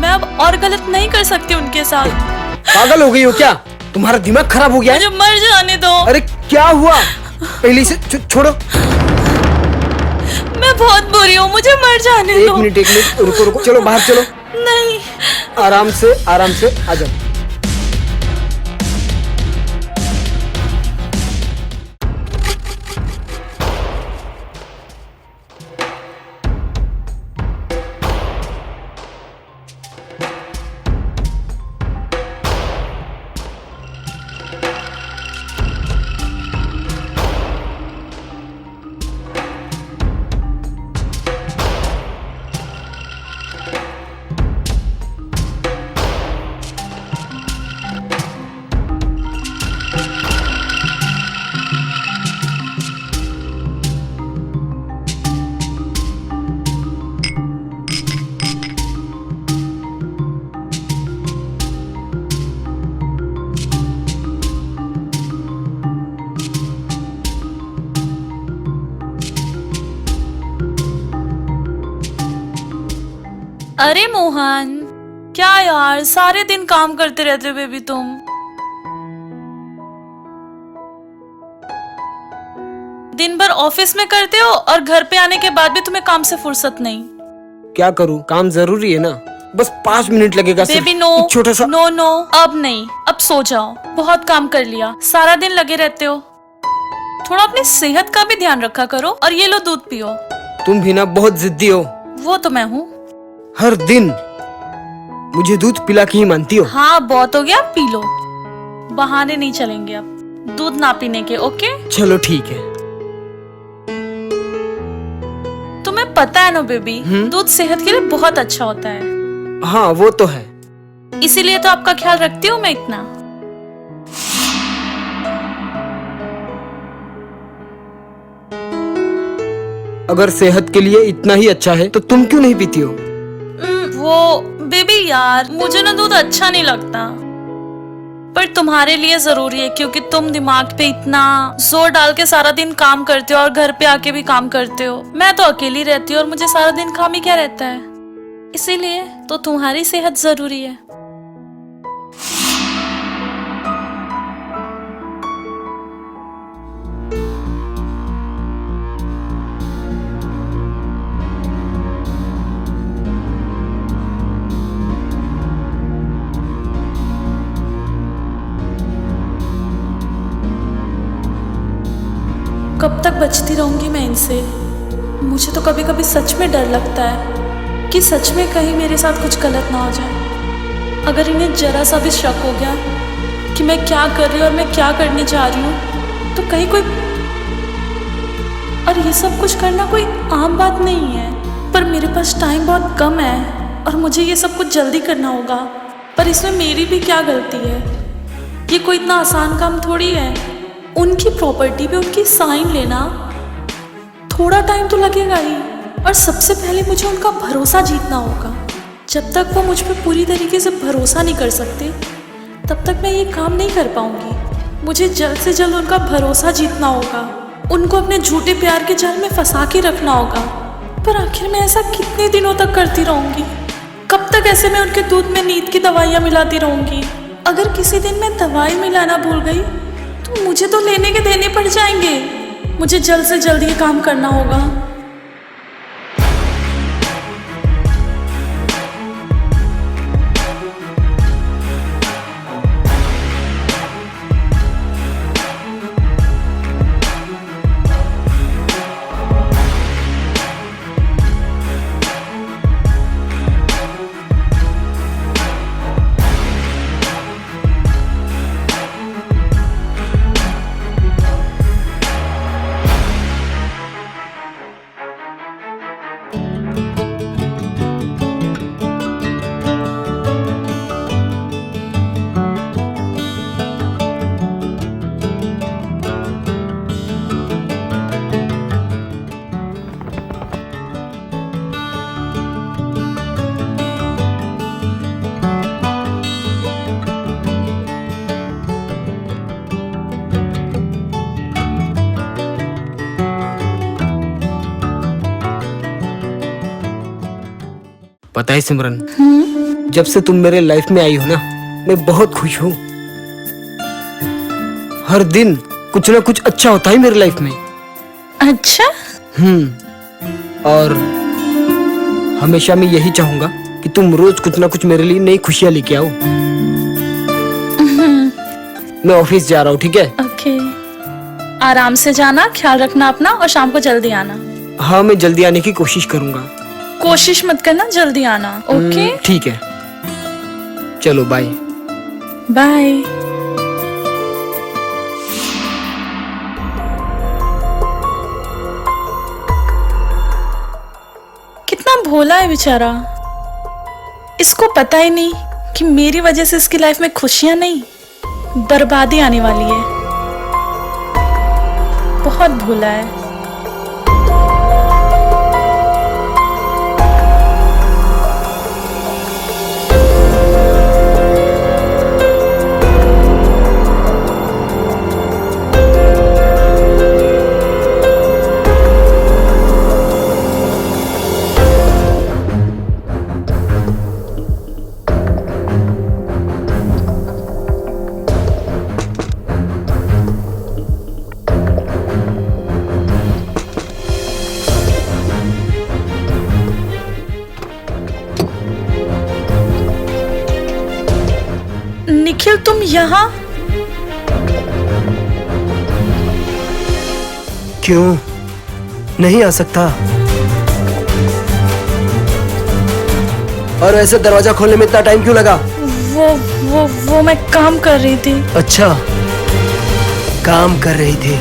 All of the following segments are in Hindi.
मैं अब और गलत नहीं कर सकती उनके साथ। पागल हो गई हो क्या? तुम्हारा दिमाग खराब हो गया है? मुझे मर जाने दो। अरे क्या हुआ? पहले से छोड़ो। मैं बहुत बुरी हूँ, मुझे मर जाने एक दो। मिनट रुको रुको, चलो बाहर चलो। नहीं। आराम से आ जाओ। अरे मोहन, क्या यार, सारे दिन काम करते रहते हो बेबी तुम। दिन भर ऑफिस में करते हो और घर पे आने के बाद भी तुम्हें काम से फुर्सत नहीं। क्या करूँ, काम जरूरी है ना। बस 5 मिनट लगेगा सिर्फ। बेबी नो, छोटा सा। नो नो, अब नहीं, अब सो जाओ। बहुत काम कर लिया, सारा दिन लगे रहते हो। थोड़ा अपनी सेहत का भी ध्यान रखा करो। और ये लो दूध पियो। तुम भी ना बहुत जिद्दी हो। वो तो मैं हूँ। हर दिन मुझे दूध पिला के ही मानती हो। हाँ बहुत हो गया, अब पी लो। बहाने नहीं चलेंगे अब दूध ना पीने के, ओके? चलो ठीक है। तुम्हें पता है ना बेबी, दूध सेहत के लिए बहुत अच्छा होता है। हाँ वो तो है। इसीलिए तो आपका ख्याल रखती हूँ मैं इतना। अगर सेहत के लिए इतना ही अच्छा है तो तुम क्यों नहीं पीती हो? वो बेबी यार, मुझे ना दूध अच्छा नहीं लगता, पर तुम्हारे लिए जरूरी है क्योंकि तुम दिमाग पे इतना जोर डाल के सारा दिन काम करते हो और घर पे आके भी काम करते हो। मैं तो अकेली रहती हूँ और मुझे सारा दिन काम ही क्या रहता है, इसीलिए तो तुम्हारी सेहत जरूरी है। कब तक बचती रहूंगी मैं इनसे? मुझे तो कभी कभी सच में डर लगता है कि सच में कहीं मेरे साथ कुछ गलत ना हो जाए। अगर इन्हें जरा सा भी शक हो गया कि मैं क्या कर रही हूँ और मैं क्या करने जा रही हूँ तो कहीं कोई, और ये सब कुछ करना कोई आम बात नहीं है, पर मेरे पास टाइम बहुत कम है और मुझे ये सब कुछ जल्दी करना होगा। पर इसमें मेरी भी क्या गलती है? ये कोई इतना आसान काम थोड़ी है। उनकी प्रॉपर्टी पे उनकी साइन लेना थोड़ा टाइम तो लगेगा ही, और सबसे पहले मुझे उनका भरोसा जीतना होगा। जब तक वो मुझ पर पूरी तरीके से भरोसा नहीं कर सकते तब तक मैं ये काम नहीं कर पाऊंगी। मुझे जल्द से जल्द उनका भरोसा जीतना होगा, उनको अपने झूठे प्यार के जाल में फंसा के रखना होगा। पर आखिर मैं ऐसा कितने दिनों तक करती रहूंगी? कब तक ऐसे मैं उनके दूध में नींद की दवाइयाँ मिलाती रहूंगी? अगर किसी दिन मैं दवाई मिलाना भूल गई तो मुझे तो लेने के देने पड़ जाएंगे। मुझे जल्द से जल्द ये काम करना होगा। पता है सिमरन, जब से तुम मेरे लाइफ में आई हो ना, मैं बहुत खुश हूँ। हर दिन कुछ ना कुछ अच्छा होता है मेरी लाइफ में। अच्छा? और हमेशा मैं यही चाहूंगा कि तुम रोज कुछ ना कुछ मेरे लिए नई खुशियां लेके आओ। मैं ऑफिस जा रहा हूँ, ठीक है? ओके, आराम से जाना, ख्याल रखना अपना, और शाम को जल्दी आना। हाँ, मैं जल्दी आने की कोशिश करूंगा। कोशिश मत करना, जल्दी आना। ओके? ठीक है, चलो बाय। बाय। कितना भोला है बेचारा, इसको पता ही नहीं कि मेरी वजह से इसकी लाइफ में खुशियां नहीं, बर्बादी आने वाली है। बहुत भोला है। निखिल, तुम यहाँ? क्यों नहीं आ सकता? और वैसे दरवाजा खोलने में इतना टाइम क्यों लगा? वो मैं काम कर रही थी। अच्छा, काम कर रही थी।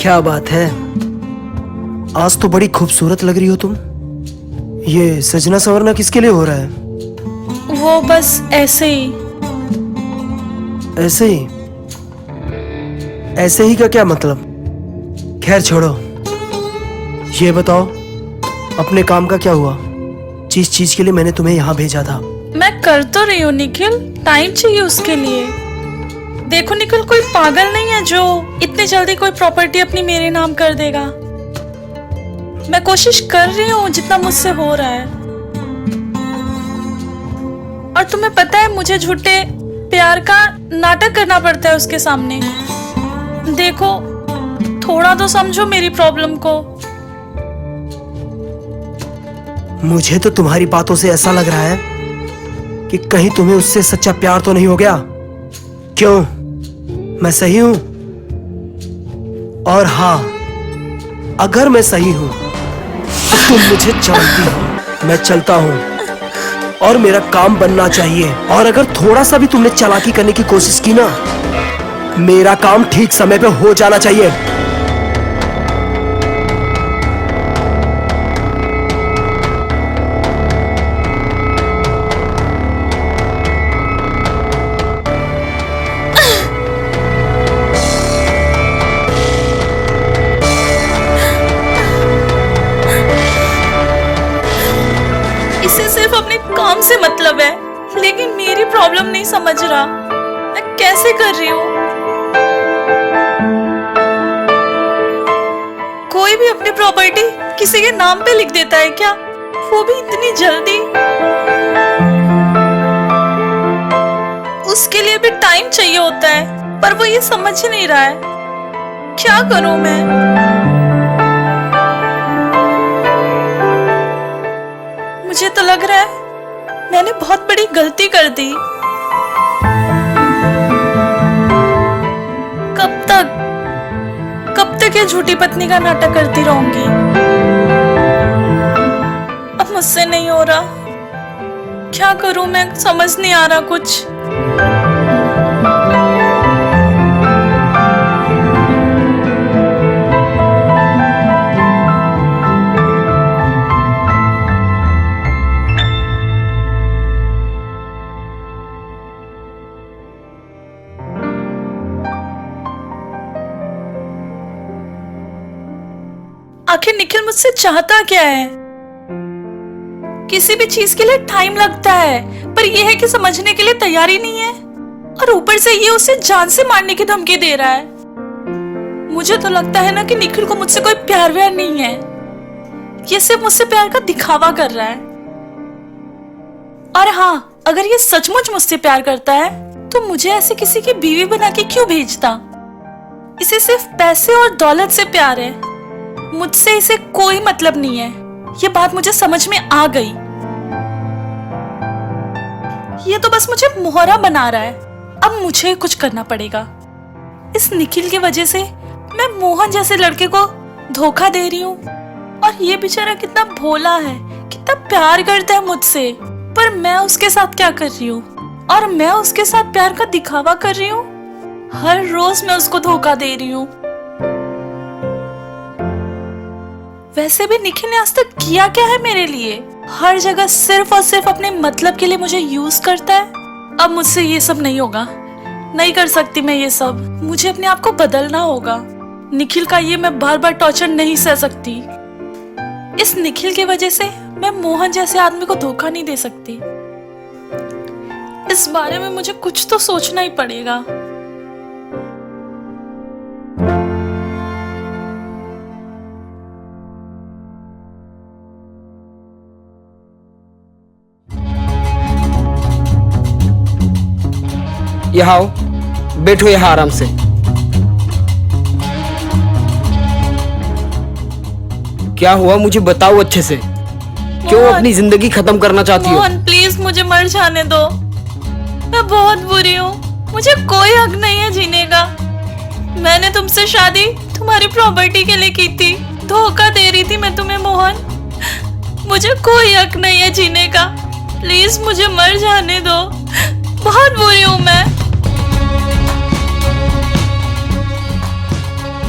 क्या बात है, आज तो बड़ी खूबसूरत लग रही हो तुम। ये सजना संवरना किसके लिए हो रहा है? वो बस ऐसे ही। ऐसे ही? ऐसे ही का क्या मतलब? खैर छोड़ो, ये बताओ अपने काम का क्या हुआ? जिस चीज के लिए मैंने तुम्हें यहाँ भेजा था। मैं कर तो रही हूँ निखिल, टाइम चाहिए उसके लिए। देखो निखिल, कोई पागल नहीं है जो इतनी जल्दी कोई प्रॉपर्टी अपनी मेरे नाम कर देगा। मैं कोशिश कर रही हूँ जितना मुझसे हो रहा है। और तुम्हें पता है, मुझे झूठे प्यार का नाटक करना पड़ता है उसके सामने। देखो, थोड़ा तो समझो मेरी प्रॉब्लम को। मुझे तो तुम्हारी बातों से ऐसा लग रहा है कि कहीं तुम्हें उससे सच्चा प्यार तो नहीं हो गया। क्यों, मैं सही हूं? और हाँ, अगर मैं सही हूं तो तुम मुझे जानती हो। मैं चलता हूं और मेरा काम बनना चाहिए। और अगर थोड़ा सा भी तुमने चालाकी करने की कोशिश की ना, मेरा काम ठीक समय पे हो जाना चाहिए। इसे सिर्फ अपने काम से मतलब है, लेकिन मेरी प्रॉब्लम नहीं समझ रहा। मैं कैसे कर रही हूँ? कोई भी अपनी प्रॉपर्टी किसी के नाम पे लिख देता है क्या? वो भी इतनी जल्दी? उसके लिए भी टाइम चाहिए होता है, पर वो ये समझ ही नहीं रहा है। क्या करूं मैं? मुझे तो लग रहा है मैंने बहुत बड़ी गलती कर दी। कब तक ये झूठी पत्नी का नाटक करती रहूंगी? अब मुझसे नहीं हो रहा। क्या करूं मैं, समझ नहीं आ रहा कुछ। मुझसे चाहता क्या है? किसी भी चीज के लिए टाइम लगता है, पर यह है कि समझने के लिए तैयार ही नहीं है। और ऊपर से ये उसे जान से मारने की धमकी दे रहा है। मुझे तो लगता है ना कि निखिल को मुझसे कोई प्यार व्यार नहीं है। ये सिर्फ मुझसे प्यार का दिखावा कर रहा है। और हाँ, अगर ये सचमुच मुझसे प्यार करता है तो मुझे ऐसे किसी की बीवी बना के क्यों भेजता? इसे सिर्फ पैसे और दौलत से प्यार है। मुझसे इसे कोई मतलब नहीं है। ये बात मुझे समझ में आ गई। ये तो बस मुझे मोहरा बना रहा है। अब मुझे कुछ करना पड़ेगा। इस निखिल की वजह से मैं मोहन जैसे लड़के को धोखा दे रही हूँ। और ये बेचारा कितना भोला है, कितना प्यार करता है मुझसे, पर मैं उसके साथ क्या कर रही हूँ? और मैं उसके साथ प्यार का दिखावा कर रही हूँ। हर रोज मैं उसको धोखा दे रही हूँ। वैसे भी निखिल ने आज तक किया क्या है मेरे लिए? हर जगह सिर्फ और सिर्फ अपने मतलब के लिए मुझे यूज करता है। अब मुझसे ये सब नहीं होगा। नहीं कर सकती मैं ये सब। मुझे अपने आप को बदलना होगा। निखिल का ये मैं बार बार टॉर्चर नहीं सह सकती। इस निखिल की वजह से मैं मोहन जैसे आदमी को धोखा नहीं दे सकती। इस बारे में मुझे कुछ तो सोचना ही पड़ेगा। यहाँ आओ, बैठो यहाँ आराम से। क्या हुआ मुझे बताओ अच्छे से। क्यों अपनी जिंदगी खत्म करना चाहती हो? मोहन प्लीज मुझे मर जाने दो। मैं बहुत बुरी हूँ। मुझे कोई हक नहीं है जीने का। मैंने तुमसे शादी तुम्हारी प्रॉपर्टी के लिए की थी। धोखा दे रही थी मैं तुम्हें मोहन। मुझे कोई हक नहीं है जीने का। प्लीज मुझे मर जाने दो। बहुत बुरी हूँ मैं।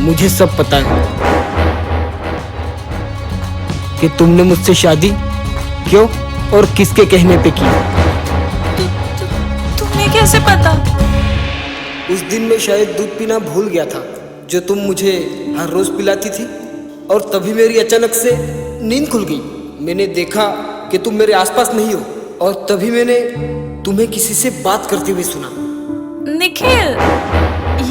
मुझे सब पता है कि तुमने मुझसे शादी क्यों और किसके कहने पे की। तुम्हें कैसे पता? उस दिन मैं शायद दूध पीना भूल गया था, जो तुम मुझे हर रोज पिलाती थी। और तभी मेरी अचानक से नींद खुल गई। मैंने देखा कि तुम मेरे आसपास नहीं हो, और तभी मैंने तुम्हें किसी से बात करते हुए सुना। निखिल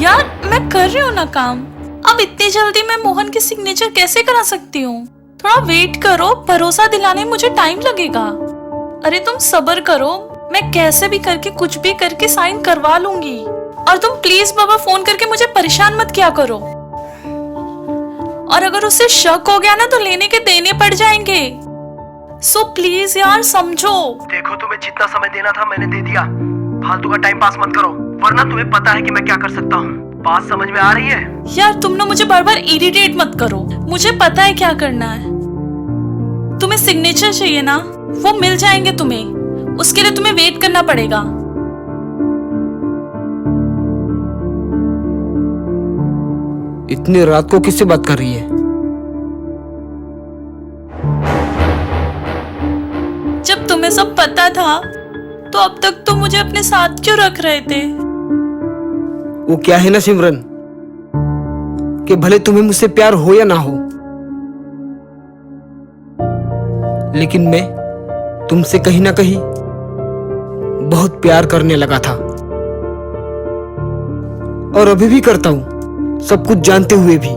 यार, मैं कर रही हूँ ना काम। अब इतनी जल्दी मैं मोहन की सिग्नेचर कैसे करा सकती हूँ? थोड़ा वेट करो। भरोसा दिलाने में मुझे टाइम लगेगा। अरे तुम सब्र करो। मैं कैसे भी करके कुछ भी करके साइन करवा लूंगी। और तुम प्लीज बाबा फोन करके मुझे परेशान मत किया करो। और अगर उसे शक हो गया ना तो लेने के देने पड़ जाएंगे। सो प्लीज यार समझो। देखो, तुम्हें जितना समय देना था मैंने दे दिया। फालतू का टाइम पास मत करो, वरना तुम्हें पता है कि मैं क्या कर सकता हूँ। बात समझ में आ रही है? यार तुम ना मुझे बार बार इरिटेट मत करो। मुझे पता है क्या करना है। तुम्हें सिग्नेचर चाहिए ना, वो मिल जाएंगे तुम्हें। उसके लिए तुम्हें वेट करना पड़ेगा। इतनी रात को किससे बात कर रही है? जब तुम्हें सब पता था तो अब तक तो मुझे अपने साथ क्यों रख रहे थे? वो क्या है ना सिमरन, कि भले तुम्हें मुझसे प्यार हो या ना हो, लेकिन मैं तुमसे कहीं ना कहीं बहुत प्यार करने लगा था। और अभी भी करता हूं, सब कुछ जानते हुए भी।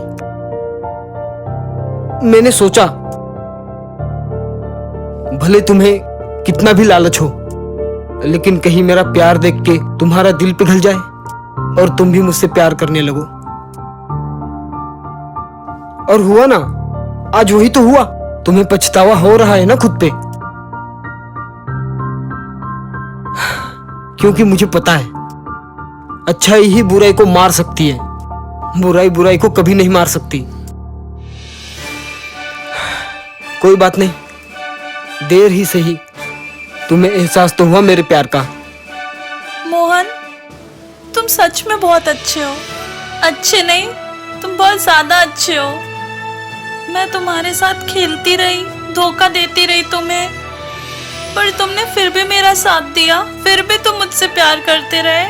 मैंने सोचा भले तुम्हें कितना भी लालच हो, लेकिन कहीं मेरा प्यार देख के तुम्हारा दिल पिघल जाए और तुम भी मुझसे प्यार करने लगो। और हुआ ना, आज वही तो हुआ। तुम्हें पछतावा हो रहा है ना खुद पे, क्योंकि मुझे पता है अच्छाई ही बुराई को मार सकती है, बुराई बुराई को कभी नहीं मार सकती। कोई बात नहीं, देर ही सही तुम्हें एहसास तो हुआ मेरे प्यार का। मोहन, तुम सच में बहुत अच्छे हो। अच्छे नहीं, तुम बहुत ज्यादा अच्छे हो। मैं तुम्हारे साथ खेलती रही, धोखा देती रही तुम्हें, पर तुमने फिर भी मेरा साथ दिया। फिर भी तुम मुझसे प्यार करते रहे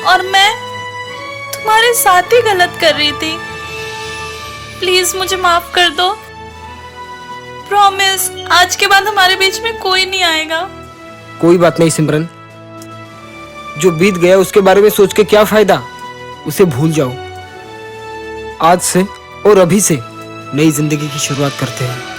और मैं तुम्हारे साथ ही गलत कर रही थी। प्लीज मुझे माफ कर दो। प्रॉमिस आज के बाद हमारे बीच में कोई नहीं आएगा। कोई बात नहीं सिमरन, जो बीत गया उसके बारे में सोच के क्या फायदा, उसे भूल जाओ। आज से और अभी से नई जिंदगी की शुरुआत करते हैं।